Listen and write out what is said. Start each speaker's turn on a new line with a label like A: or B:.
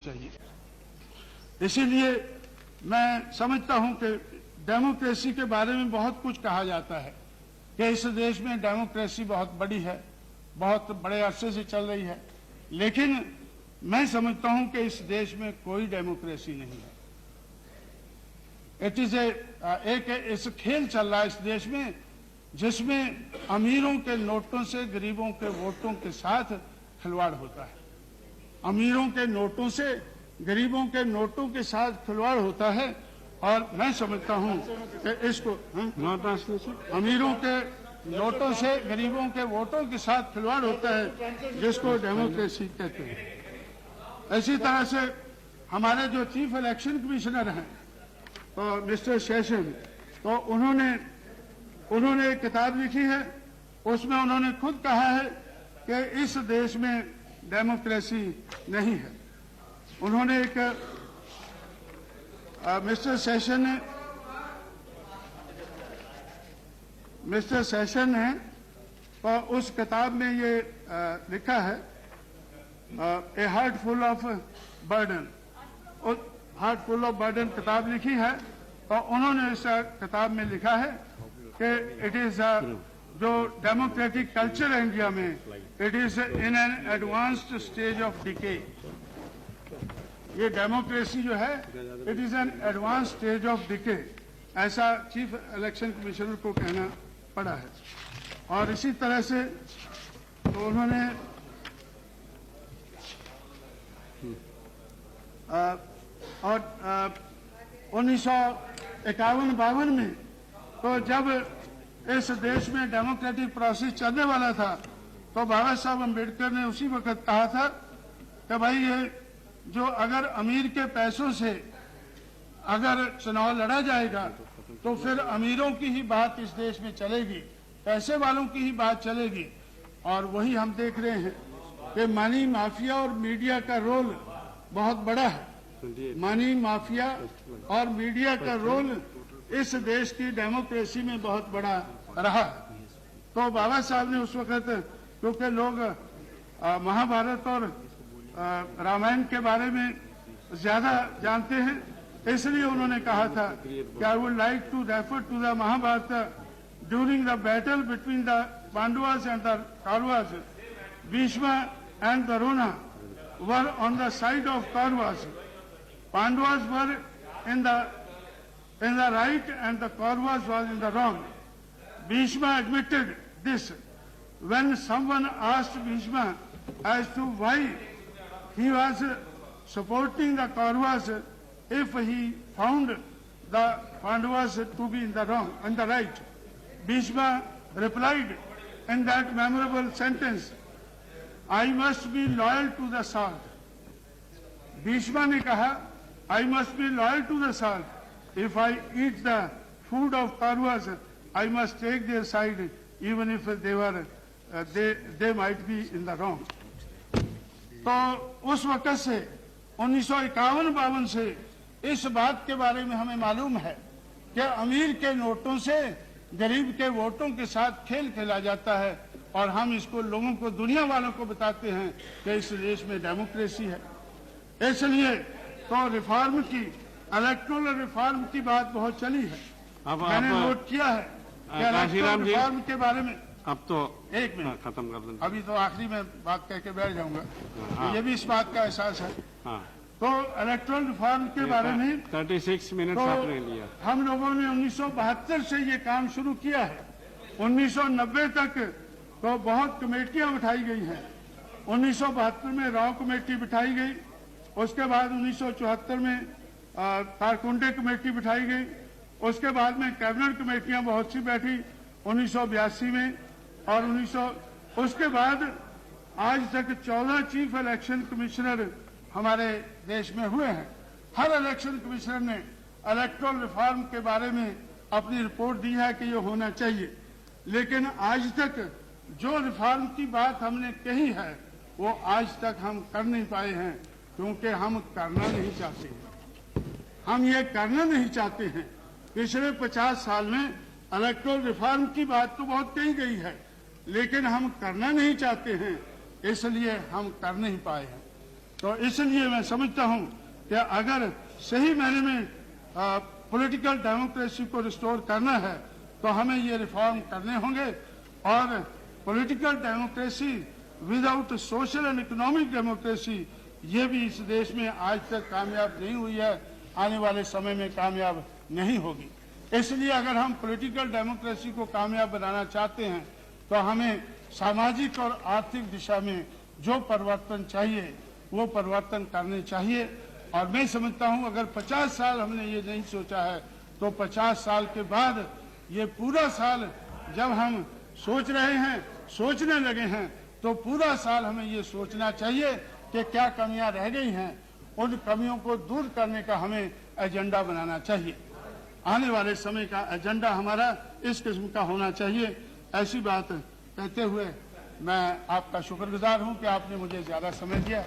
A: चाहिए। इसीलिए मैं समझता हूं कि डेमोक्रेसी के बारे में बहुत कुछ कहा जाता है कि इस देश में डेमोक्रेसी बहुत बड़ी है, बहुत बड़े अरसे से चल रही है, लेकिन मैं समझता हूं कि इस देश में कोई डेमोक्रेसी नहीं है। इट इज एक खेल चल रहा है इस देश में जिसमें अमीरों के नोटों से गरीबों के वोटों के साथ खिलवाड़ होता है। अमीरों के नोटों से गरीबों के नोटों के साथ खिलवाड़ होता है और मैं समझता हूं कि इसको अमीरों के नोटों से गरीबों के वोटों के साथ खिलवाड़ होता है, जिसको डेमोक्रेसी कहते हैं। इसी तरह से हमारे जो चीफ इलेक्शन कमिश्नर हैं तो मिस्टर सेशन, तो उन्होंने एक किताब लिखी है, उसमें उन्होंने खुद कहा है कि इस देश में डेमोक्रेसी नहीं है। उन्होंने एक मिस्टर सेशन ने उस किताब में ये लिखा है, ए heart full of burden, heart full of burden किताब लिखी है और उन्होंने इस किताब में लिखा है कि इट इज जो डेमोक्रेटिक कल्चर है इंडिया में, it is in an advanced stage of decay. ये डेमोक्रेसी जो है it is an advance stage of decay, ऐसा चीफ इलेक्शन कमिश्नर को कहना पड़ा है। और इसी तरह से तो उन्होंने और 1951-52 में तो जब इस देश में डेमोक्रेटिक प्रोसेस चलने वाला था तो बाबा साहब अम्बेडकर ने उसी वक्त कहा था कि भाई ये जो अगर अमीर के पैसों से अगर चुनाव लड़ा जाएगा तो फिर अमीरों की ही बात इस देश में चलेगी, पैसे वालों की ही बात चलेगी। और वही हम देख रहे हैं कि मनी माफिया और मीडिया का रोल बहुत बड़ा है। मनी माफिया और मीडिया का रोल इस देश की डेमोक्रेसी में बहुत बड़ा रहा। तो बाबा साहब ने उस वक्त, क्योंकि लोग महाभारत और रामायण के बारे में ज्यादा जानते हैं, इसलिए उन्होंने कहा था कि I would like to refer to the Mahabharata during the battle between the Pandavas and the Kauravas, Bhishma and Drona were on the side of Kauravas, Pandavas were in the right and the Kauravas was in the wrong. Bhishma admitted this when someone asked Bhishma as to why he was supporting the Kauravas if he found the Pandavas to be in the wrong and the right. Bhishma replied in that memorable sentence, I must be loyal to the salt. Bhishma ने कहा, I must be loyal to the salt. If I eat the food of Kauravas, I must take their side, even if they might be in the wrong. तो उस वक्त से 1951-52 से इस बात के बारे में हमें मालूम है कि अमीर के नोटों से गरीब के वोटों के साथ खेल खेला जाता है और हम इसको लोगों को, दुनिया वालों को बताते हैं कि इस देश में डेमोक्रेसी है। इसलिए तो रिफॉर्म की, इलेक्टोरल रिफॉर्म की बात बहुत चली है। मैंने नोट किया है कि इलेक्टोरल रिफॉर्म के बारे में,
B: अब तो
A: एक मिनट
B: खत्म कर दें,
A: अभी तो आखिरी में बात कह के बैठ जाऊंगा। तो ये भी इस बात का एहसास है। तो इलेक्टोरल रिफॉर्म के बारे में
B: 36 मिनट
A: तो
B: आपने लिया।
A: हम लोगों ने 1972 से ये काम शुरू किया है। 1990 तक तो बहुत कमेटियां उठाई गई हैं। 1972 में रॉ कमेटी बिठाई गई, उसके बाद 1974 में कारकुंडे कमेटी बिठाई गई, उसके बाद में कैबिनेट कमेटियां बहुत सी बैठी 1982 में, और उसके बाद आज तक 14 चीफ इलेक्शन कमिश्नर हमारे देश में हुए हैं। हर इलेक्शन कमिश्नर ने इलेक्टोरल रिफॉर्म के बारे में अपनी रिपोर्ट दी है कि ये होना चाहिए, लेकिन आज तक जो रिफॉर्म की बात हमने कही है वो आज तक हम कर नहीं पाए हैं, क्योंकि हम करना नहीं चाहते हैं। हम ये करना नहीं चाहते हैं। पिछले 50 साल में इलेक्टोरल रिफॉर्म की बात तो बहुत कही गई है, लेकिन हम करना नहीं चाहते हैं, इसलिए हम कर नहीं पाए हैं। तो इसलिए मैं समझता हूं कि अगर सही मायने में पॉलिटिकल डेमोक्रेसी को रिस्टोर करना है तो हमें ये रिफॉर्म करने होंगे। और political democracy without social and economic democracy ये भी इस देश में आज तक कामयाब नहीं हुई है, आने वाले समय में कामयाब नहीं होगी। इसलिए अगर हम पॉलिटिकल डेमोक्रेसी को कामयाब बनाना चाहते हैं तो हमें सामाजिक और आर्थिक दिशा में जो परिवर्तन चाहिए वो परिवर्तन करने चाहिए। और मैं समझता हूं अगर 50 साल हमने ये नहीं सोचा है तो 50 साल के बाद ये पूरा साल जब हम सोच रहे हैं, सोचने लगे हैं, तो पूरा साल हमें ये सोचना चाहिए कि क्या कमियां रह गई हैं, उन कमियों को दूर करने का हमें एजेंडा बनाना चाहिए। आने वाले समय का एजेंडा हमारा इस किस्म का होना चाहिए। ऐसी बात कहते हुए मैं आपका शुक्रगुजार हूं कि आपने मुझे ज्यादा समय दिया।